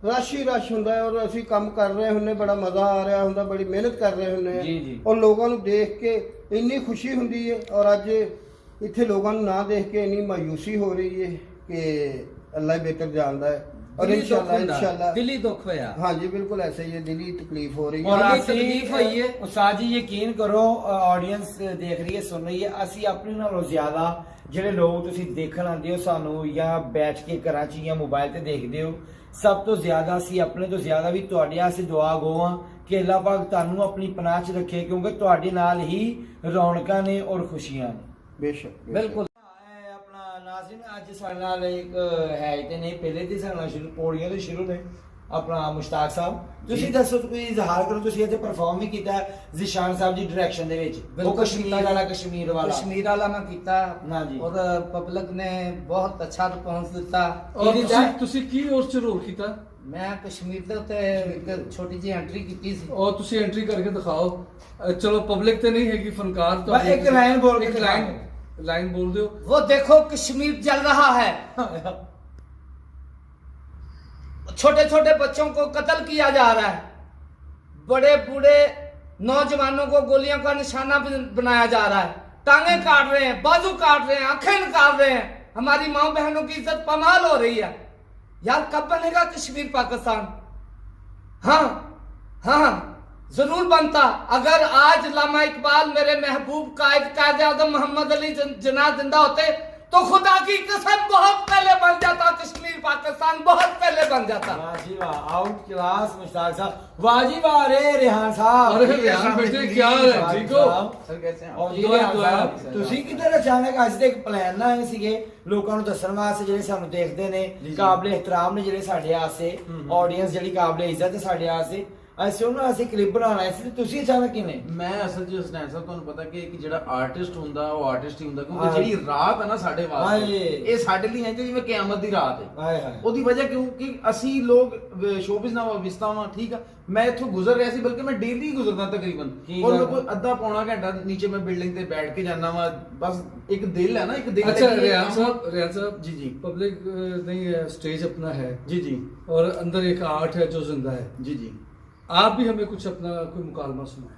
ਰਸ਼ ਹੀ ਰਸ਼ ਹੁੰਦਾ ਹੈ, ਔਰ ਅਸੀਂ ਕੰਮ ਕਰ ਰਹੇ ਹੁੰਦੇ, ਬੜਾ ਮਜ਼ਾ ਆ ਰਿਹਾ ਹੁੰਦਾ, ਬੜੀ ਮਿਹਨਤ ਕਰ ਰਹੇ ਹੁੰਦੇ ਆ, ਜੀ, ਜੀ। ਔਰ ਲੋਕਾਂ ਨੂੰ ਦੇਖ ਕੇ ਇੰਨੀ ਖੁਸ਼ੀ ਹੁੰਦੀ ਹੈ, ਔਰ ਅੱਜ ਇੱਥੇ ਲੋਕਾਂ ਨੂੰ ਨਾ ਦੇਖ ਕੇ ਇੰਨੀ ਮਾਯੂਸੀ ਹੋ ਰਹੀ ਹੈ ਕਿ ਅੱਲਾ ਹੀ ਬਿਹਤਰ ਜਾਣਦਾ ਹੈ। और इंशाल्लाह दिली दुख होया। हाँ जी बिल्कुल ऐसे ही है, दिली तकलीफ हो रही है और दिली तकलीफ हुई है। उस्ताद जी यकीन करो ऑडियंस देख रही है सुन रही है, ਅਸੀਂ ਆਪਣੇ ਨਾਲੋਂ ਜ਼ਿਆਦਾ ਜਿਹੜੇ ਲੋਕ ਤੁਸੀਂ ਦੇਖਣ ਆਉਂਦੇ ਹੋ ਸਾਨੂੰ ਜਾਂ ਬੈਠ ਕੇ ਘਰਾਂ 'ਚ ਜਾਂ ਮੋਬਾਈਲ ਤੇ ਦੇਖਦੇ ਹੋ, ਸਭ ਤੋਂ ਜ਼ਿਆਦਾ ਅਸੀਂ ਆਪਣੇ ਤੋਂ ਜ਼ਿਆਦਾ ਵੀ ਤੁਹਾਡੇ ਵਾਸਤੇ ਦੁਆ ਗੋ ਹਾਂ ਕਿ ਅੱਲਾਹ ਪਾਕ ਤੁਹਾਨੂੰ ਆਪਣੀ ਪਨਾਹ 'ਚ ਰੱਖੇ, ਕਿਉਂਕਿ ਤੁਹਾਡੇ ਨਾਲ ਹੀ ਰੌਣਕਾਂ ਨੇ ਔਰ ਖੁਸ਼ੀਆਂ ਨੇ। बेशक बिल्कुल। ਆਪਣਾ ਨਾਜ਼ਰੀਨ ਅੱਜ ਸਾਡੇ ਨਾਲ ਇੱਕ ਹੈ ਤੇ ਨਹੀਂ ਪਹਿਲੇ ਤੇ ਸਾਡੇ ਨਾਲ ਸ਼ੁਰੂ ਪੌੜੀਆਂ ਤੋਂ ਸ਼ੁਰੂ ਨੇ ਆਪਣਾ ਮੁਸ਼ਤਾਕ ਸਾਹਿਬ, ਤੁਸੀਂ ਦੱਸੋ ਕੋਈ ਇਜ਼ਹਾਰ ਕਰੋ, ਤੁਸੀਂ ਇੱਥੇ ਪਰਫਾਰਮ ਵੀ ਕੀਤਾ ਜ਼ਿਸ਼ਾਨ ਸਾਹਿਬ ਦੀ ਡਾਇਰੈਕਸ਼ਨ ਦੇ ਵਿੱਚ, ਉਹ ਕਸ਼ਮੀਰ ਵਾਲਾ कश्मीर वाला मैं कीता हाँ जी। और पब्लिक ने बहुत अच्छा रिस्पॉन्स दिता। और ਤੁਸੀਂ ਕੀ ਉਸ ਚ ਰੋਲ ਕੀਤਾ? मैं कश्मीर ਦੇ ਉੱਤੇ ਇੱਕ ਛੋਟੀ ਜਿਹੀ ਐਂਟਰੀ ਕੀਤੀ ਸੀ। ਔਰ ਤੁਸੀਂ ਐਂਟਰੀ ਕਰਕੇ ਦਿਖਾਓ। ਚਲੋ ਪਬਲਿਕ ਤੇ ਨਹੀਂ ਹੈਗੀ, ਫਨਕਾਰ ਤੋਂ ਬਸ ਇੱਕ ਲਾਈਨ ਬੋਲ ਕੇ ਇੱਕ ਲਾਈਨ बोल दो। वो देखो कश्मीर जल रहा है, छोटे छोटे बच्चों को कत्ल किया जा रहा है, बड़े बूढ़े नौजवानों को गोलियों का निशाना बनाया जा रहा है, टांगे काट रहे हैं, बाजू काट रहे हैं, आंखें निकाल रहे हैं, हमारी माँ बहनों की इज्जत पमाल हो रही है। यार कब बनेगा कश्मीर पाकिस्तान? हाँ हाँ जरूर बनता अगर आज अल्लामा इकबाल मेरे महबूब कायद आज़म मोहम्मद अली जिन्ना जिंदा होते तो खुदा की कसम बहुत पहले बन जाता कश्मीर पाकिस्तान, बहुत पहले बन जाता। वाह जी वाह, आउट क्लास मुश्ताक साहब, वाह जी वाह। अरे रेहान साहब, अरे रेहान बेटे क्या है, ठीक हो? सर कैसे हैं? ਔਰ ਜੀ ਰੇਹਾਨ ਸਾਹਿਬ, ਤੁਸੀਂ ਕਿਧਰ ਅਚਾਨਕ ਅੱਜ ਦੇ ਇੱਕ ਪਲਾਨ ਨਾ ਆਏ ਸੀਗੇ ਲੋਕਾਂ ਨੂੰ ਦੱਸਣ ਵਾਸਤੇ, ਜਿਹੜੇ ਸਾਨੂੰ ਦੇਖਦੇ ਨੇ ਕਾਬਲੇ ਇਹਿਤਰਾਮ ਨੇ, ਜਿਹੜੇ ਸਾਡੇ ਆਸੇ ਆਡੀਅੰਸ ਜਿਹੜੀ ਕਾਬਲੇ ਇੱਜ਼ਤ ਹੈ ਸਾਡੇ ਆਸੇ, ਅਸੀਂ ਉਹਨਾਂ ਅਸੀਂ ਕਲਿੱਪ ਬਣਾਉਣਾ ਸੀ, ਤੁਸੀਂ ਅਚਾਨਕ ਕਿਵੇਂ? ਮੈਂ ਅਸਲ ਚ ਹਸਨੈਨ ਸਾਹਿਬ ਤੁਹਾਨੂੰ ਪਤਾ ਕਿ ਜਿਹੜਾ ਆਰਟਿਸਟ ਹੁੰਦਾ ਉਹ ਆਰਟਿਸਟ ਹੀ ਹੁੰਦਾ, ਕਿਉਂਕਿ ਜਿਹੜੀ ਰਾਤ ਹੈ ਨਾ ਸਾਡੇ ਵਾਸਤੇ ਇਹ ਸਾਡੇ ਲਈ ਇੰਜ ਜਿਵੇਂ ਕਿਆਮਤ ਦੀ ਰਾਤ ਹੈ। ਹਾਏ ਹਾਏ। ਉਹਦੀ ਵਜ੍ਹਾ ਕਿਉਂਕਿ ਅਸੀਂ ਲੋਕ ਸ਼ੋਬਿਜ਼ ਨਾਲ ਵਾਬਸਤਾ ਹਾਂ, ਠੀਕ ਆ। ਮੈਂ ਇੱਥੋਂ ਗੁਜ਼ਰ ਰਿਹਾ ਸੀ, ਬਲਕਿ ਮੈਂ ਡੇਲੀ ਗੁਜ਼ਰਦਾ ਤਕਰੀਬਨ, ਔਰ ਮੈਂ ਕੋਈ ਅੱਧਾ ਪੌਣਾ ਘੰਟਾ ਨੀਚੇ ਮੈਂ ਬਿਲਡਿੰਗ ਤੇ ਬੈਠ ਕੇ ਜਾਂਦਾ ਵਾ, ਬਸ ਇੱਕ ਦਿਲ ਹੈ ਨਾ, ਇੱਕ ਦਿਲ। अच्छा रेहान साहब जी जी पब्लिक नहीं है, स्टेज अपना है जी जी, और अंदर एक आर्ट है जो जिंदा है। जी जी। आप भी हमें कुछ अपना कोई मुकालमा सुनाए।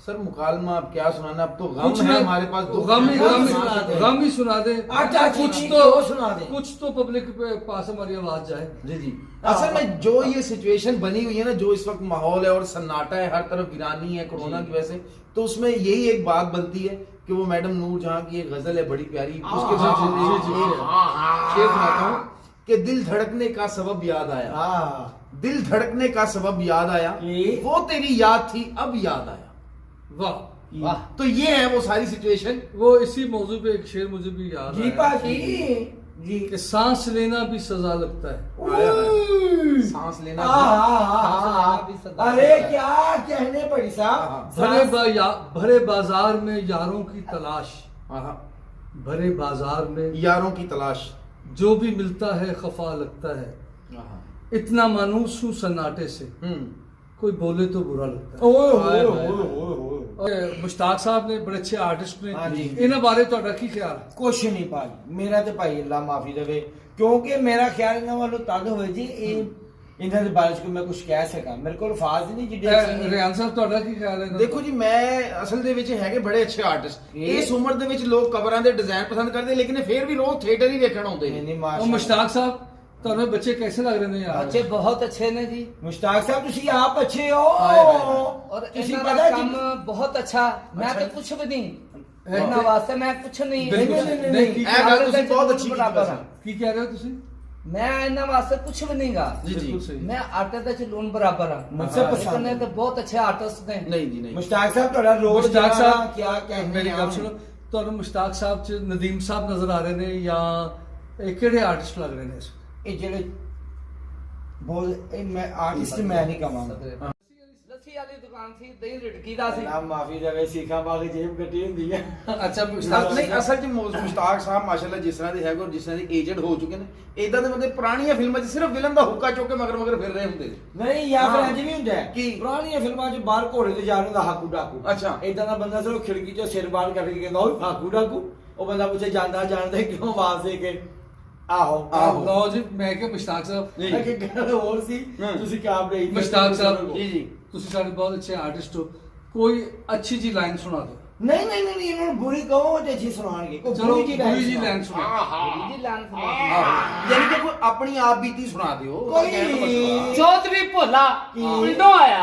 सर मुकालमा अब क्या सुनाना, अब तो गम है हमारे पास, गम ही सुना दे, अच्छा, कुछ तो सुना दे, कुछ तो पब्लिक पे पास हमारी आवाज जाए। जी जी। असल में जो ये सिचुएशन बनी हुई है ना, जो इस वक्त माहौल है और सन्नाटा है, हर तरफ वीरानी है कोरोना की वजह से, तो उसमें यही एक बात बनती है कि वो मैडम नूर जहां की एक गजल है बड़ी प्यारी, उसके साथ शेर सुनाता हूँ कि दिल धड़कने का सबब याद आया, दिल धड़कने का सबब याद आया, वो तेरी याद थी अब याद आया। वाह वाह। तो ये है वो सारी सिचुएशन। वो इसी मौजू पे एक शेर मुझे भी याद जी आया पाजी जी, कि सांस लेना भी सजा लगता है। सांस लेना अरे क्या कहने पड़ी साहब। भरे बाजार में यारों की तलाश, हाँ, भरे बाजार में यारों की तलाश, जो भी मिलता है खफा लगता है, इतना मानूस हूँ सन्नाटे से, कोई बोले तो बुरा लगता है। मुश्ताक साहब ने बड़े अच्छे आर्टिस्ट ने, हाँ जी। इन्हां बारे ਤੁਹਾਡਾ ਕੀ ਖਿਆਲ? ਕੁਛ ਨਹੀਂ ਭਾਜੀ, ਮੇਰਾ ਤੇ ਭਾਈ ਅੱਲਾ ਮਾਫੀ ਦੇਵੇ, ਕਿਉਂਕਿ ਮੇਰਾ ਖਿਆਲ ਇਹਨਾਂ ਵੱਲੋਂ ਤਦ ਹੋਵੇ ਜੀ ਇਹ ਇਹਨਾਂ ਦੇ ਬਾਰੇ ਚ ਕੋਈ ਮੈਂ ਕੁਝ ਕਹਿ ਸਕਾਂ, ਮੇਰੇ ਕੋਲ ਅਲਫਾਜ਼ ਨਹੀਂ ਜਿੱਡੇ। ਰਿਆਨ ਸਾਹਿਬ ਤੁਹਾਡਾ ਕੀ ਖਿਆਲ ਹੈ? ਦੇਖੋ ਜੀ, ਮੈਂ ਅਸਲ ਦੇ ਵਿੱਚ ਹੈਗੇ ਬੜੇ ਅੱਛੇ ਆਰਟਿਸਟ, ਇਸ ਉਮਰ ਦੇ ਵਿੱਚ ਲੋਕ ਕਬਰਾਂ ਦੇ ਡਿਜ਼ਾਈਨ ਪਸੰਦ ਕਰਦੇ, ਲੇਕਿਨ ਫਿਰ ਵੀ ਲੋਕ ਥੀਏਟਰ ਹੀ ਵੇਖਣ ਆਉਂਦੇ ਨੇ। ਉਹ ਮੁਸ਼ਤਾਕ ਸਾਹਿਬ ਤੁਹਾਨੂੰ ਬੱਚੇ कैसे लग रहे हैं यार? बच्चे बहुत अच्छे ने जी। मुश्ताक साहब ਤੁਸੀਂ ਆਪ ਅੱਛੇ ਹੋ, और ਤੁਸੀਂ इन्होंने ਪਤਾ काम ਜੀ बहुत अच्छा, मैं तो कुछ भी नहीं, इन्होंने वास्ते मैं कुछ नहीं। नहीं ਇਹ ਗੱਲ ਤੁਸੀਂ ਬਹੁਤ ਅੱਛੀ ਕੀਤੀ बराबर ਵੈਸੇ। ਕੀ ਕਹਿ ਰਹੇ ਹੋ ਤੁਸੀਂ? मैं इन्होंने वास्ते कुछ भी नहीं गा जी जी। बिल्कुल सही। मैं आटे दा चलून बराबर हां, मुझसे पसंद इतने तो बहुत अच्छे आर्टिस्ट ने। नहीं जी नहीं। ਮੁਸ਼ਤਾਕ ਸਾਹਿਬ ਤੁਹਾਡਾ ਰੋਲ ਮੁਸ਼ਤਾਕ ਸਾਹਿਬ ਕੀ ਕਹਿੰਦੇ ਮੇਰੀ ਗੱਲ ਸੁਣੋ, ਤੁਹਾਨੂੰ ਮੁਸ਼ਤਾਕ ਸਾਹਿਬ ਚ ਨਦੀਮ ਸਾਹਿਬ ਨਜ਼ਰ ਆ ਰਹੇ ਨੇ ਜਾਂ ਇਹ ਕਿਹੜੇ ਆਰਟਿਸਟ ਲੱਗ ਰਹੇ ਨੇ? ਇਹ ਜਿਹੜੇ ਬਹੁਤ ਇਹ ਮੈਂ ਆਰਟਿਸਟ ਮੈਂ ਨਹੀਂ ਕਹਾਂਗਾ। लस्सी वाली दुकान ਦੁਕਾਨ ਸੀ ਦਹੀਂ ਰਿੜਕੀ ਦਾ ਸੀ। ਨਾ ਮਾਫੀ ਦੇਵੇ ਸਿੱਖਾਂ ਪਾ ਕੇ ਜੇਬ ਕੱਟੀ ਹੁੰਦੀ ਹੈ। ਅੱਛਾ नहीं असल च मुश्ताक साहब माशाल्लाह जिस तरह ਦੇ ਹੈਗੇ ਔਰ ਜਿਸ ਤਰ੍ਹਾਂ ਦੇ ਏਜਡ ਹੋ ਚੁੱਕੇ ਨੇ ਇਦਾਂ ਦੇ ਬੰਦੇ ਪੁਰਾਣੀਆਂ ਫਿਲਮਾਂ 'ਚ ਸਿਰਫ ਵਿਲਨ ਦਾ ਹੁੱਕਾ ਚੁੱਕ ਕੇ ਮਗਰ ਫਿਰ ਰਹੇ ਹੁੰਦੇ ਨਹੀਂ ਜਾਂ ਫਿਰ ਹਾਂ। ਇੰਜ ਵੀ ਹੁੰਦਾ ਹੈ ਕੀ? ਪੁਰਾਣੀਆਂ ਫਿਲਮਾਂ 'ਚ ਬਾਹਰ ਘੋੜੇ ਤੇ ਜਾ ਰਿਹਾ ਹੁੰਦਾ ਹਾਕੂ ਡਾਕੂ। ਅੱਛਾ। ਇਦਾਂ ਦਾ ਬੰਦਾ ਸਿਰਫ ਖਿੜਕੀ 'ਚੋਂ ਸਿਰ ਬਾਹਰ ਕੱਢ ਕੇ ਕਹਿੰਦਾ ਉਹ ਹਾਕੂ ਡਾਕੂ। ਉਹ ਬੰਦਾ ਪੁੱਛੇ ਜਾਂਦਾ ਜਾਣਦਾ ਕਿਉਂ ਆਵਾਜ਼ ਦੇ ਕੇ ਆਹੋ ਆਹੋ। ਲਓ ਜੀ ਮੈਂ ਕਿ ਮੁਸ਼ਤਾਕ ਸਾਹਿਬ ਮੈਂ ਕਿ ਗੱਲ ਹੋਰ ਸੀ ਹਾਂ। ਤੁਸੀਂ ਕਿਆ ਬਣਾਈ ਮੁਸ਼ਤਾਕ ਸਾਹਿਬ जी ਤੁਸੀਂ ਸਾਡੇ ਬਹੁਤ ਅੱਛੇ ਆਰਟਿਸਟ ਹੋ, ਕੋਈ ਅੱਛੀ ਜੀ ਲਾਈਨ ਸੁਣਾ ਦਿਓ। ਨਹੀਂ ਨਹੀਂ ਨਹੀਂ ਇਹਨਾਂ ਨੂੰ ਬੁਰੀ ਕਹੋ ਤੇ ਅੱਛੀ ਸੁਣਾਣਗੇ ਕੋਈ ਚਲੋ ਬੁਰੀ ਜੀ ਬੁਰੀ ਜੀ ਸੁਣਾਓ। ਲਾਈਨ ਸੁਣਾਓ। ਜੀ ਲਾਨ यानी कि कोई अपनी आप बीती सुना दियो कोई- कहने का मतलब। ਚੌਧਰੀ ਭੋਲਾ ਕੀ? ਪਿੰਡੋਂ ਆਇਆ।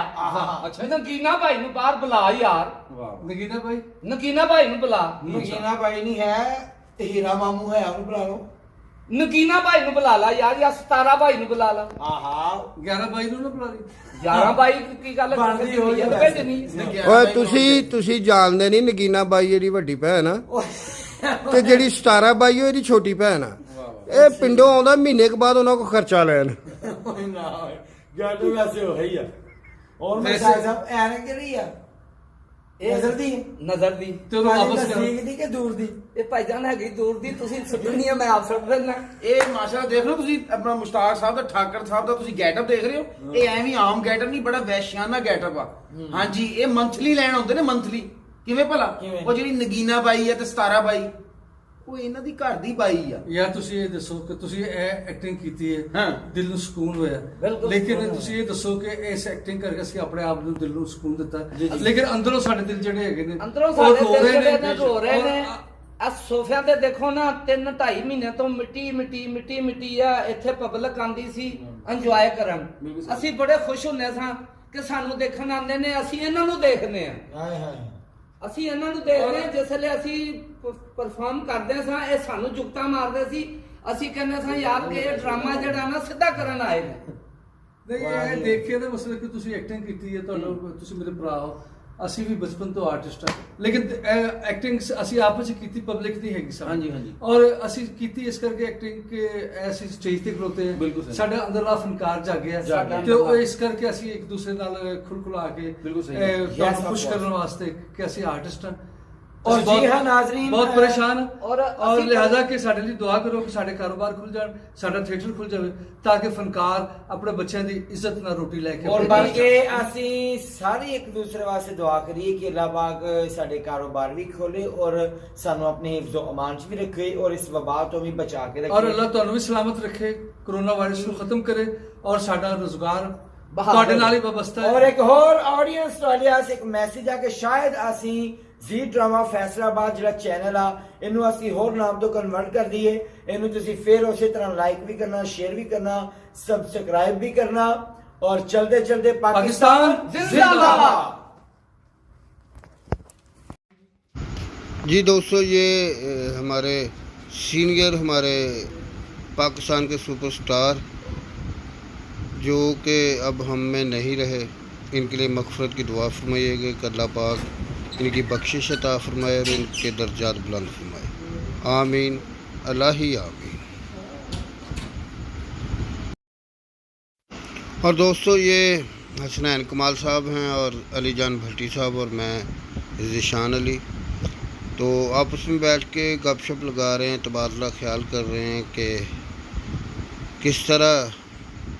अच्छा ਨਗੀਨਾ ਭਾਈ ਨੂੰ ਬਾਹਰ ਬੁਲਾ ਯਾਰ, वाह ਨਗੀਨਾ ਭਾਈ ਨਗੀਨਾ ਭਾਈ ਨੂੰ ਬੁਲਾ। ਨਗੀਨਾ ਭਾਈ ਨਹੀਂ ਹੈ ਤੇ ਹੀਰਾ ਮਾਮੂ ਹੈ ਉਹਨੂੰ ਬੁਲਾ ਲਓ। ਨਗੀਨਾ ਭਾਈ ਨੂੰ ਬੁਲਾ ਲਾ ਯਾਰ, ਜਾਂ 17 ਭਾਈ ਨੂੰ ਬੁਲਾ ਲਾ। ਆਹਾ 11 ਬਾਈ ਨੂੰ ਨਾ ਬੁਲਾ ਲਈ। 11 ਭਾਈ ਕੀ ਗੱਲ ਬਣਦੀ ਹੋਈ ਹੈ ਭੇਜਣੀ। ਓਏ ਤੁਸੀਂ ਜਾਣਦੇ ਨਹੀਂ ਨਗੀਨਾ ਬਾਈ ਇਹਦੀ ਵੱਡੀ ਭੈਣ ਆ ਤੇ ਜਿਹੜੀ 17 ਬਾਈ ਉਹ ਇਹਦੀ ਛੋਟੀ ਭੈਣ ਆ। ਇਹ ਪਿੰਡੋਂ ਆਉਂਦਾ ਮਹੀਨੇ ਕੁ ਬਾਅਦ ਉਹਨਾਂ ਕੋਲ ਖਰਚਾ ਲੈਣ। ਨਾ ਗੱਲ ਵੈਸੇ ਹੋ ਹੀ ਆ। ਔਰ ਮੈਂ ਵੈਸੇ- ਸਾਹਿਬ ਐਨ ਕਿਹੜੀ ਆ ਨਜ਼ਰ ਦੀ ਨਜ਼ਰ ਦੀ ਤੇ ਉਹਨੂੰ ਵਾਪਸ ਕਰੋ। ਨਜ਼ਦੀਕ ਦੀ ਕਿ ਦੂਰ ਦੀ? ਇਹ ਭਾਈਜਾਨ ਹੈਗੀ ਦੂਰ ਦੀ, ਤੁਸੀਂ ਸੁਣਨੀ ਹੈ ਮੈਂ ਆਪ ਸੁਣ ਲੈਣਾ। ਇਹ ਮਾਸ਼ਾਅੱਲਾ ਦੇਖ ਲਓ ਤੁਸੀਂ ਆਪਣਾ ਮੁਸ਼ਤਾਕ ਸਾਹਿਬ ਦਾ ਠਾਕਰ ਸਾਹਿਬ ਦਾ ਤੁਸੀਂ ਗੈਟਅਪ ਦੇਖ ਰਹੇ ਹੋ। ਇਹ ਐਵੇਂ ਆਮ ਗੈਟਅਪ ਨਹੀਂ, ਬੜਾ ਵੈਸ਼ਿਆਨਾ ਗੈਟਅਪ ਆ। ਹਾਂਜੀ ਇਹ ਮੰਥਲੀ ਲੈਣ ਹੁੰਦੇ ਨੇ ਮੰਥਲੀ। ਕਿਵੇਂ ਭਲਾ? ਕਿਵੇਂ? ਉਹ ਜਿਹੜੀ ਨਗੀਨਾ ਬਾਈ ਹੈ ਤੇ 17 ਬਾਈ ਉਹ ਇਹਨਾਂ ਦੀ ਘਰ ਦੀ ਬਾਈ ਆ। ਯਾਰ ਤੁਸੀਂ ਇਹ ਦੱਸੋ ਕਿ ਤੁਸੀਂ ਇਹ ਐਕਟਿੰਗ ਕੀਤੀ ਹੈ, ਹਾਂ। ਦਿਲ ਨੂੰ ਸਕੂਨ ਹੋਇਆ, ਬਿਲਕੁਲ ਲੇਕਿਨ ਸਕੂਨ ਤੁਸੀਂ ਇਹ ਦੱਸੋ ਕਿ ਇਸ ਐਕਟਿੰਗ ਕਰਕੇ ਅਸੀਂ ਆਪਣੇ ਆਪ ਨੂੰ ਦਿਲ ਨੂੰ ਸਕੂਨ ਦਿੱਤਾ, ਜੀ, ਜੀ। ਲੇਕਿਨ ਅੰਦਰੋਂ ਸਾਡੇ ਦਿਲ ਜਿਹੜੇ ਹੈਗੇ ਨੇ ਅੰਦਰੋਂ ਉਹ ਸਾਡੇ ਰੋ ਦਿਲ ਰਹੇ ਜਿਹੜੇ ਨੇ, ਨੇ ਰੋ ਰਹੇ ਔਰ ਨੇ। ਆ ਸੋਫਿਆਂ ਤੇ ਦੇਖੋ ਨਾ 3-2.5 ਮਹੀਨੇ ਤੋਂ ਮਿੱਟੀ ਆ। ਇੱਥੇ ਪਬਲਿਕ ਆਂਦੀ ਸੀ ਇੰਜੋਏ ਕਰਨ। ਬਿਲਕੁਲ ਸਹੀ। ਅਸੀਂ ਬੜੇ ਖੁਸ਼ ਹੁੰਨੇ ਸਾਂ ਕਿ ਸਾਨੂੰ ਦੇਖਣ ਆਉਂਦੇ ਨੇ, ਅਸੀਂ ਇਹਨਾਂ ਨੂੰ ਦੇਖਦੇ ਆ। ਹਾਏ ਹਾਏ ਅਸੀਂ ਇਹਨਾਂ ਨੂੰ ਦੇਖਦੇ ਹਾਂ। ਜਿਸ ਵੇਲੇ ਅਸੀਂ ਪਰਫਾਰਮ ਕਰਦੇ ਸਾਂ ਇਹ ਸਾਨੂੰ ਜੁਗਤਾ ਮਾਰਦੇ ਸੀ। ਅਸੀਂ ਕਹਿੰਦੇ ਸਾਂ ਯਾਰ ਕਿ ਇਹ ਡਰਾਮਾ ਜਿਹੜਾ ਨਾ ਸਿੱਧਾ ਕਰਨ ਆਏ ਨੇ। ਨਹੀਂ ਇਹ ਦੇਖੇ ਨਾ ਮਸਲਾ ਕਿ ਤੁਸੀਂ ਐਕਟਿੰਗ ਕੀਤੀ ਹੈ, ਤੁਹਾਨੂੰ ਤੁਸੀਂ ਮੇਰੇ ਭਰਾ ਹੋ, ਅਸੀਂ ਵੀ ਬਚਪਨ ਤੋਂ ਆਰਟਿਸਟ ਹਾਂ, ਲੇਕਿਨ ਐਕਟਿੰਗ ਅਸੀਂ ਆਪਸ ਵਿੱਚ ਕੀਤੀ, ਪਬਲਿਕ ਨਹੀਂ ਹੈਗੀ ਸਾਡੀ। ਹਾਂਜੀ, ਹਾਂਜੀ। ਔਰ ਅਸੀਂ ਕੀਤੀ ਇਸ ਕਰਕੇ ਐਕਟਿੰਗ ਕਿ ਅਸੀਂ ਸਟੇਜ ਤੇ ਖਲੋਤੇ ਬਿਲਕੁਲ ਹਾਂ, ਸਹੀ। ਸਾਡਾ ਅੰਦਰਲਾ ਫਨਕਾਰ ਜਾਗਿਆ ਜਾਗਿਆ। ਤੇ ਉਹ ਇਸ ਕਰਕੇ ਅਸੀਂ ਇੱਕ ਦੂਸਰੇ ਨਾਲ ਖੁਲਖੁਲਾ ਕੇ ਬਿਲਕੁਲ ਸਹੀ। ਤੁਹਾਨੂੰ Yes, of ਖੁਸ਼ course. ਕਰਨ ਵਾਸਤੇ ਕਿ ਅਸੀਂ ਆਰਟਿਸਟ ਹਾਂ। ਔਰ ਜੀ ਹਾਂ ਨਾਜ਼ਰੀਨ, ਬਹੁਤ ਪਰੇਸ਼ਾਨ ਔਰ ਔਰ ਅਸੀਂ ਲਿਹਾਜ਼ਾ ਕਿ ਸਾਡੇ ਲਈ ਦੁਆ ਕਰੋ ਕਿ ਸਾਡੇ ਕਾਰੋਬਾਰ ਖੁੱਲ ਜਾਣ, ਸਾਡਾ ਥੀਏਟਰ ਖੁੱਲ ਜਾਵੇ, ਤਾਂ ਕਿ ਫਨਕਾਰ ਆਪਣੇ ਬੱਚਿਆਂ ਦੀ ਇੱਜ਼ਤ ਨਾਲ ਰੋਟੀ ਲੈ ਕੇ ਔਰ ਆਪਣੇ ਬਲਕਿ ਅਸੀਂ ਸਾਰੇ ਇੱਕ ਦੂਸਰੇ ਵਾਸਤੇ ਦੁਆ ਕਰੀਏ ਕਿ ਅੱਲਾਹ ਪਾਕ ਸਾਡੇ ਕਾਰੋਬਾਰ ਵੀ ਖੋਲੇ ਔਰ ਸਾਨੂੰ ਆਪਣੇ ਹਿਫਜ਼ੋ ਅਮਾਨ 'ਚ ਵੀ ਰੱਖੇ ਔਰ ਇਸ ਵਬਾ ਤੋਂ ਵੀ ਬਚਾ ਕੇ ਰੱਖੇ। ਔਰ ਅੱਲਾਹ ਤੁਹਾਨੂੰ ਵੀ ਸਲਾਮਤ ਰੱਖੇ, ਕਰੋਨਾ ਵਾਇਰਸ ਨੂੰ ਖਤਮ ਕਰੇ ਔਰ ਸਾਡਾ ਰੋਜ਼ਗਾਰ ਬਹਾਲ ਤੁਹਾਡੇ ਕਰੇ। ਨਾਲ ਹੀ ਵਾਬਸਤਾ ਔਰ ਹੈ। ਇੱਕ ਹੋਰ ਆਡੀਅנס ਵਾਲਿਆਂ ਇੱਕ ਮੈਸੇਜ ਆ ਕਿ ਸ਼ਾਇਦ ਅਸੀਂ ਜ਼ੀ ਡਰਾਮਾ ਫੈਸਲਾਬਾਦ ਜਿਹੜਾ ਚੈਨਲ ਆ ਇਹਨੂੰ ਅਸੀਂ ਹੋਰ ਨਾਮ ਤੋਂ ਕਨਵਰਟ ਕਰ ਦਈਏ। ਇਹਨੂੰ ਤੁਸੀਂ ਫਿਰ ਉਸੇ ਤਰ੍ਹਾਂ ਲਾਈਕ ਵੀ ਕਰਨਾ, ਸ਼ੇਅਰ ਵੀ ਕਰਨਾ, ਸਬਸਕ੍ਰਾइब भी करना और चलते चलते पाकिस्तान जिंदाबाद। जी दोस्तों ये हमारे सीनियर हमारे पाकिस्तान के सुपरस्टार जो कि अब हम में नहीं रहे, इनके लिए मग़फ़िरत की दुआ फरमाइएगा कि अल्लाह पाक इनकी बख्शिश अता फरमाए और इनके दर्जात बुलंद फरमाए। आमीन अल्लाह ही आमीन। और दोस्तों ये हसनैन कमाल साहब हैं और अली जान भट्टी साहब और मैं ज़ीशान अली, तो आपस में बैठ के गपशप लगा रहे हैं, तबादला ख्याल कर रहे हैं कि किस तरह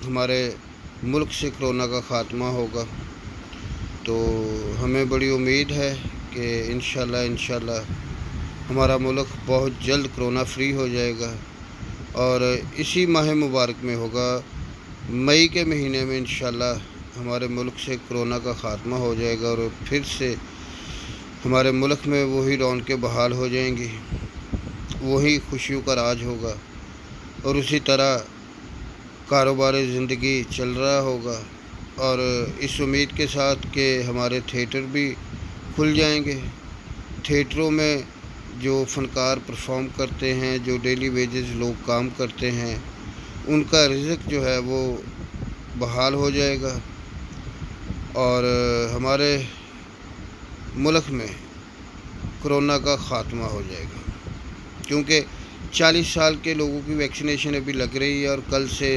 हमारे मुल्क से कोरोना का ख़ात्मा होगा। तो हमें बड़ी उम्मीद है कि इंशाल्लाह हमारा मुल्क बहुत जल्द कोरोना फ्री हो जाएगा और इसी माह मुबारक में होगा, मई के महीने में इंशाल्लाह हमारे मुल्क से कोरोना का ख़ात्मा हो जाएगा और फिर से हमारे मुल्क में वही रौनकें बहाल हो जाएंगी, वही खुशियों का राज होगा और उसी तरह कारोबार ज़िंदगी चल रहा होगा। और इस उम्मीद के साथ कि हमारे थिएटर भी खुल जाएंगे। थिएटरों में जो फ़नकार परफॉर्म करते हैं, जो डेली वेजेस लोग काम करते हैं, उनका रिज़्क़ जो है वो बहाल हो जाएगा और हमारे मुल्क में कोरोना का ख़ात्मा हो जाएगा। क्योंकि 40 साल के लोगों की वैक्सीनेशन अभी लग रही है और कल से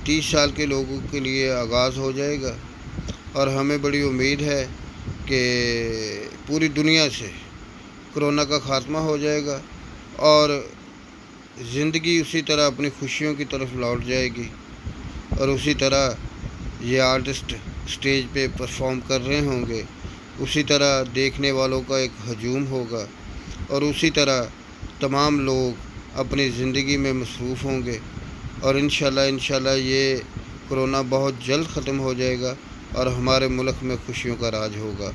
30 साल के लोगों के लिए आगाज़ हो जाएगा। और हमें बड़ी उम्मीद है कि पूरी दुनिया से कोरोना का ख़ात्मा हो जाएगा और ज़िंदगी उसी तरह अपनी खुशियों की तरफ लौट जाएगी। और उसी तरह ये आर्टिस्ट स्टेज पे परफॉर्म कर रहे होंगे, उसी तरह देखने वालों का एक हजूम होगा और उसी तरह तमाम लोग अपनी ज़िंदगी में मसरूफ़ होंगे और इंशाल्लाह ये कोरोना बहुत जल्द ख़त्म हो जाएगा और हमारे मुल्क में खुशियों का राज होगा।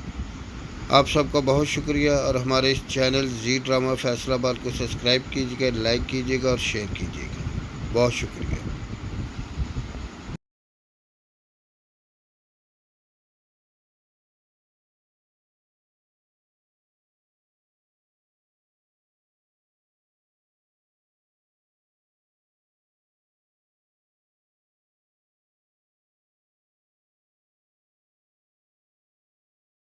आप सबका बहुत शुक्रिया और हमारे इस चैनल जी ड्रामा फैसलाबाद को सब्सक्राइब कीजिएगा, लाइक कीजिएगा और शेयर कीजिएगा। बहुत शुक्रिया।